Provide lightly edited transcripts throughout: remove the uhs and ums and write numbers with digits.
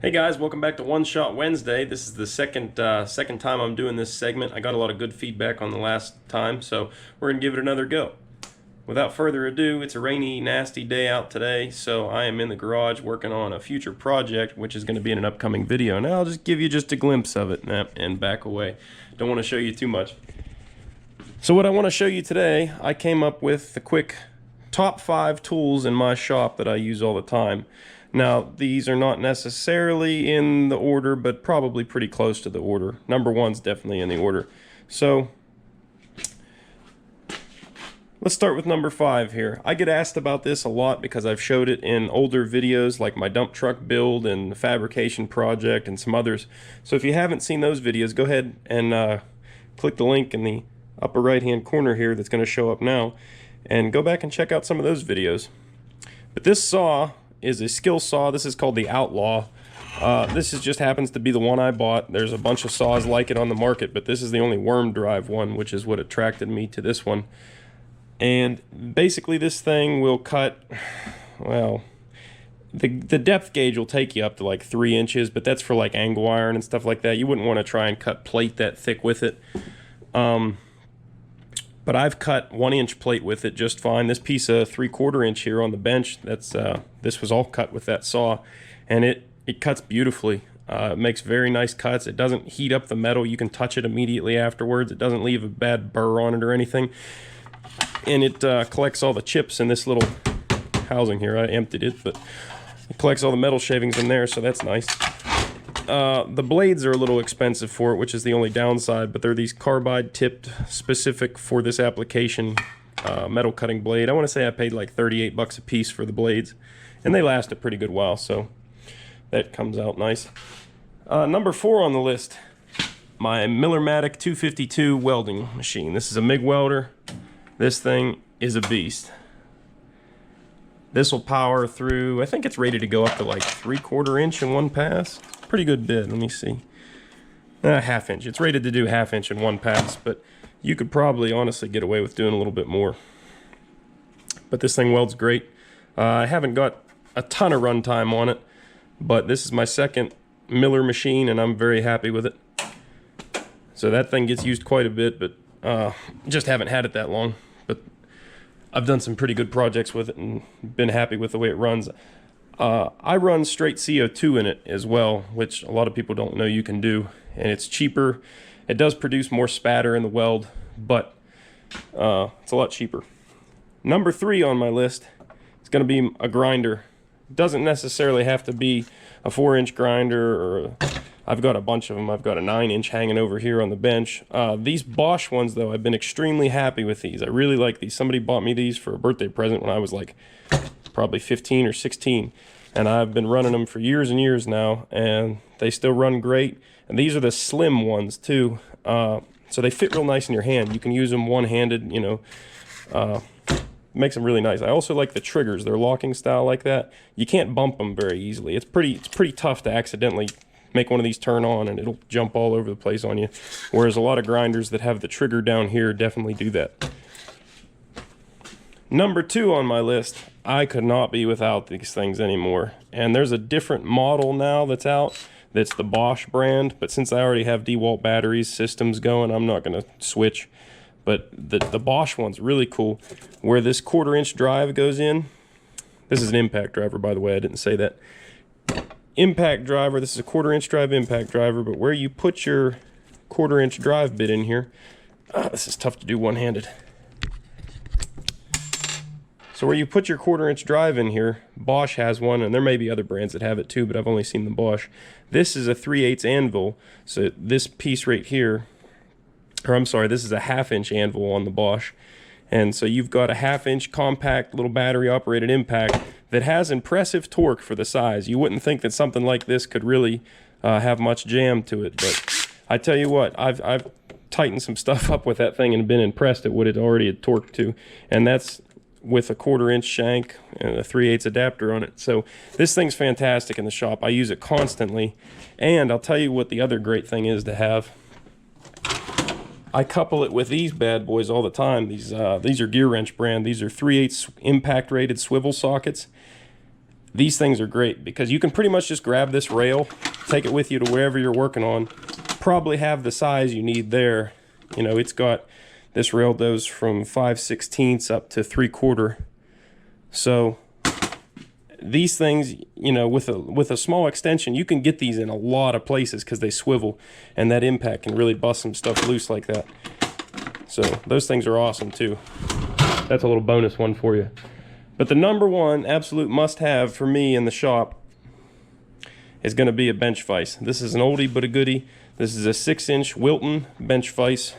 Hey guys, welcome back to One Shot Wednesday. This is the second time I'm doing this segment. I got a lot of good feedback on the last time, so we're going to give it another go. Without further ado, it's a rainy, nasty day out today, so I am in the garage working on a future project, which is going to be in an upcoming video. Now I'll just give you just a glimpse of it and back away. Don't want to show you too much. So what I want to show you today, I came up with the quick top 5 tools in my shop that I use all the time. Now, these are not necessarily in the order, but probably pretty close to the order. Number 1's definitely in the order. So, let's start with number 5 here. I get asked about this a lot because I've showed it in older videos like my dump truck build and the fabrication project and some others. So if you haven't seen those videos, go ahead and click the link in the upper right hand corner here that's going to show up now and go back and check out some of those videos. But this saw is a skill saw. This is called the Outlaw. This just happens to be the one I bought. There's a bunch of saws like it on the market, but this is the only worm drive one, which is what attracted me to this one. And basically this thing will cut, well, the depth gauge will take you up to like 3 inches, but that's for like angle iron and stuff like that. You wouldn't want to try and cut plate that thick with it. But I've cut 1-inch plate with it just fine. This piece of 3/4 inch here on the bench, this was all cut with that saw, and it cuts beautifully. It makes very nice cuts. It doesn't heat up the metal. You can touch it immediately afterwards. It doesn't leave a bad burr on it or anything. And it collects all the chips in this little housing here. I emptied it, but it collects all the metal shavings in there, so that's nice. The blades are a little expensive for it, which is the only downside, but they're these carbide tipped specific for this application metal cutting blade. I want to say I paid like 38 bucks a piece for the blades, and they last a pretty good while, so that comes out nice. Number 4 on the list, my Millermatic 252 welding machine. This is a MIG welder. This thing is a beast. This will power through, I think it's rated to go up to like 3/4 inch in one pass. Pretty good bit. Let me see. 1/2 inch. It's rated to do 1/2 inch in one pass, but you could probably honestly get away with doing a little bit more. But this thing welds great. I haven't got a ton of runtime on it, but this is my second Miller machine, and I'm very happy with it. So that thing gets used quite a bit, but just haven't had it that long. But I've done some pretty good projects with it and been happy with the way it runs. I run straight CO2 in it as well, which a lot of people don't know you can do, and it's cheaper. It does produce more spatter in the weld, but it's a lot cheaper. Number 3 on my list is going to be a grinder. It doesn't necessarily have to be a 4-inch grinder, or I've got a bunch of them. I've got a 9-inch hanging over here on the bench. These Bosch ones, though, I've been extremely happy with these. I really like these. Somebody bought me these for a birthday present when I was like probably 15 or 16, and I've been running them for years and years now, and they still run great. And these are the slim ones too, so they fit real nice in your hand. You can use them one-handed, you know. Makes them really nice. I also like the triggers. They're locking style like that. You can't bump them very easily. It's pretty tough to accidentally make one of these turn on and it'll jump all over the place on you, whereas a lot of grinders that have the trigger down here definitely do that. Number 2 on my list, I could not be without these things anymore. And there's a different model now that's out. That's the Bosch brand, but since I already have DeWalt batteries systems going, I'm not going to switch. But the Bosch one's really cool, where this 1/4 inch drive goes in. This is an impact driver, by the way, I didn't say that. Impact driver, this is a 1/4 inch drive impact driver, but where you put your 1/4 inch drive bit in here, this is tough to do one-handed. So where you put your 1/4 inch drive in here, Bosch has one, and there may be other brands that have it too, but I've only seen the Bosch. This is a 3/8 anvil, so this piece right here, or I'm sorry, this is a 1/2 inch anvil on the Bosch. And so you've got a 1/2 inch compact little battery operated impact that has impressive torque for the size. You wouldn't think that something like this could really have much jam to it, but I tell you what, I've tightened some stuff up with that thing and been impressed at what it already had torqued to, and that's with a 1/4 inch shank and a 3/8 adapter on it. So this thing's fantastic in the shop. I use it constantly, and I'll tell you what the other great thing is to have. I couple it with these bad boys all the time. These are Gear Wrench brand. These are 3/8 impact rated swivel sockets. these things are great because you can pretty much just grab this rail, take it with you to wherever you're working on, probably have the size you need there. You know, it's got, this rail goes from 5/16 up to 3/4. So these things, you know, with a small extension, you can get these in a lot of places because they swivel, and that impact can really bust some stuff loose like that. So those things are awesome too. That's a little bonus one for you. But the number one absolute must-have for me in the shop is going to be a bench vise. This is an oldie but a goodie. This is a 6-inch Wilton bench vise.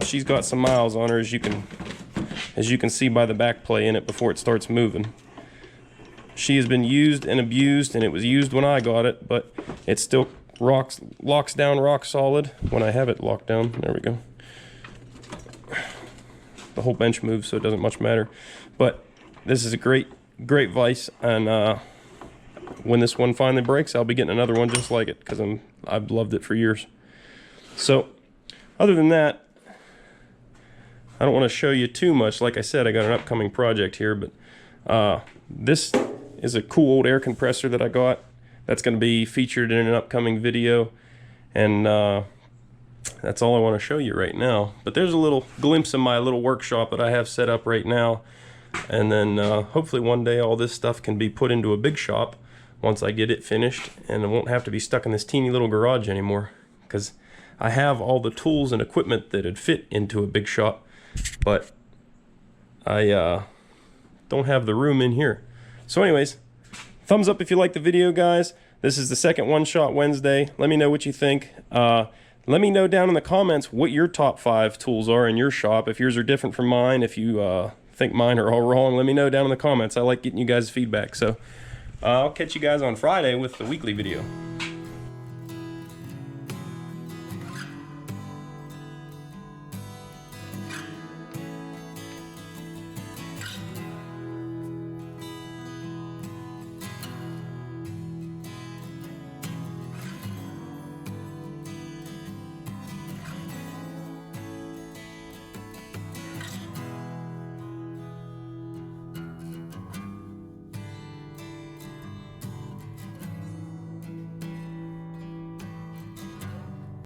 She's got some miles on her, as you can see by the back play in it before it starts moving. She has been used and abused, and it was used when I got it, but it still locks down rock solid when I have it locked down. There we go. The whole bench moves, so it doesn't much matter. But this is a great vise, and when this one finally breaks, I'll be getting another one just like it because I've loved it for years. So other than that, I don't want to show you too much. Like I said, I got an upcoming project here, but this is a cool old air compressor that I got that's going to be featured in an upcoming video, and that's all I want to show you right now. But there's a little glimpse of my little workshop that I have set up right now. And then hopefully one day all this stuff can be put into a big shop once I get it finished, and it won't have to be stuck in this teeny little garage anymore, because I have all the tools and equipment that would fit into a big shop, but I don't have the room in here. So anyways, thumbs up if you like the video, guys. This is the second One Shot Wednesday. Let me know what you think. Let me know down in the comments what your top 5 tools are in your shop. If yours are different from mine, if you think mine are all wrong, let me know down in the comments. I like getting you guys' feedback. So I'll catch you guys on Friday with the weekly video.